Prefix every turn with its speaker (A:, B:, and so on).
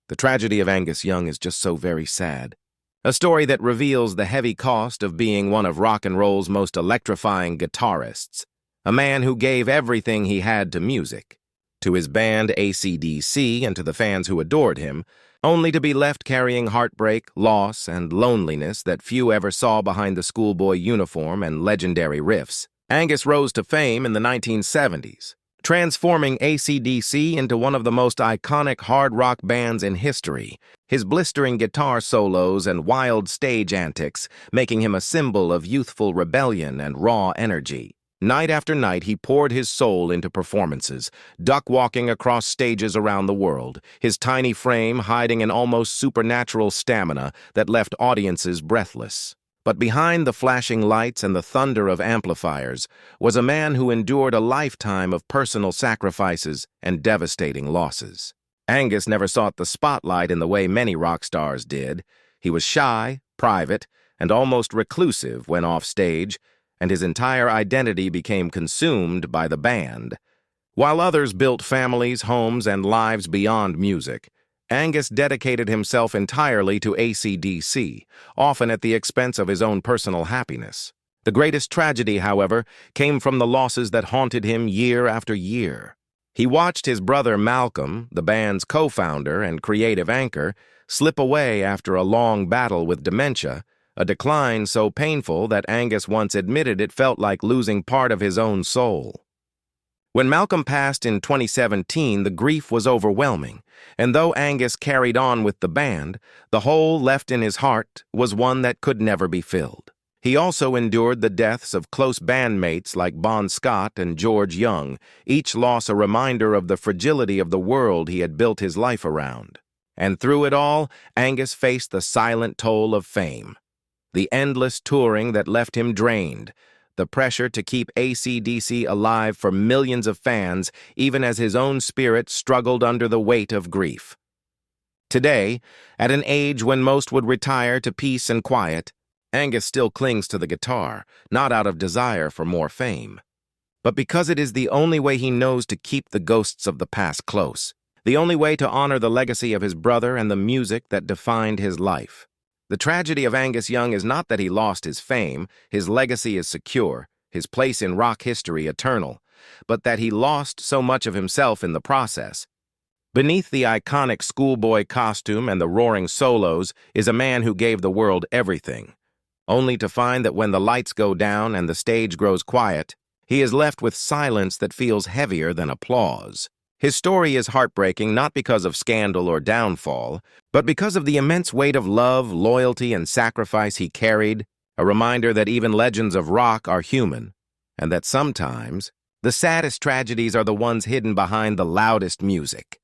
A: The tragedy of Angus Young is just so very sad. A story that reveals the heavy cost of being one of rock and roll's most electrifying guitarists. A man who gave everything he had to music, to his band AC/DC, and to the fans who adored him, only to be left carrying heartbreak, loss, and loneliness that few ever saw behind the schoolboy uniform and legendary riffs. Angus rose to fame in the 1970s, transforming AC/DC into one of the most iconic hard rock bands in history, his blistering guitar solos and wild stage antics making him a symbol of youthful rebellion and raw energy. Night after night, he poured his soul into performances, duck-walking across stages around the world, his tiny frame hiding an almost supernatural stamina that left audiences breathless. But behind the flashing lights and the thunder of amplifiers was a man who endured a lifetime of personal sacrifices and devastating losses. Angus never sought the spotlight in the way many rock stars did. He was shy, private, and almost reclusive when off stage, and his entire identity became consumed by the band. While others built families, homes, and lives beyond music, Angus dedicated himself entirely to AC/DC, often at the expense of his own personal happiness. The greatest tragedy, however, came from the losses that haunted him year after year. He watched his brother Malcolm, the band's co-founder and creative anchor, slip away after a long battle with dementia, a decline so painful that Angus once admitted it felt like losing part of his own soul. When Malcolm passed in 2017, the grief was overwhelming, and though Angus carried on with the band, the hole left in his heart was one that could never be filled. He also endured the deaths of close bandmates like Bon Scott and George Young, each loss a reminder of the fragility of the world he had built his life around. And through it all, Angus faced the silent toll of fame. The endless touring that left him drained, the pressure to keep AC/DC alive for millions of fans even as his own spirit struggled under the weight of grief. Today, at an age when most would retire to peace and quiet, Angus still clings to the guitar, not out of desire for more fame, but because it is the only way he knows to keep the ghosts of the past close, the only way to honor the legacy of his brother and the music that defined his life. The tragedy of Angus Young is not that he lost his fame, his legacy is secure, his place in rock history eternal, but that he lost so much of himself in the process. Beneath the iconic schoolboy costume and the roaring solos is a man who gave the world everything, only to find that when the lights go down and the stage grows quiet, he is left with silence that feels heavier than applause. His story is heartbreaking not because of scandal or downfall, but because of the immense weight of love, loyalty, and sacrifice he carried, a reminder that even legends of rock are human, and that sometimes the saddest tragedies are the ones hidden behind the loudest music.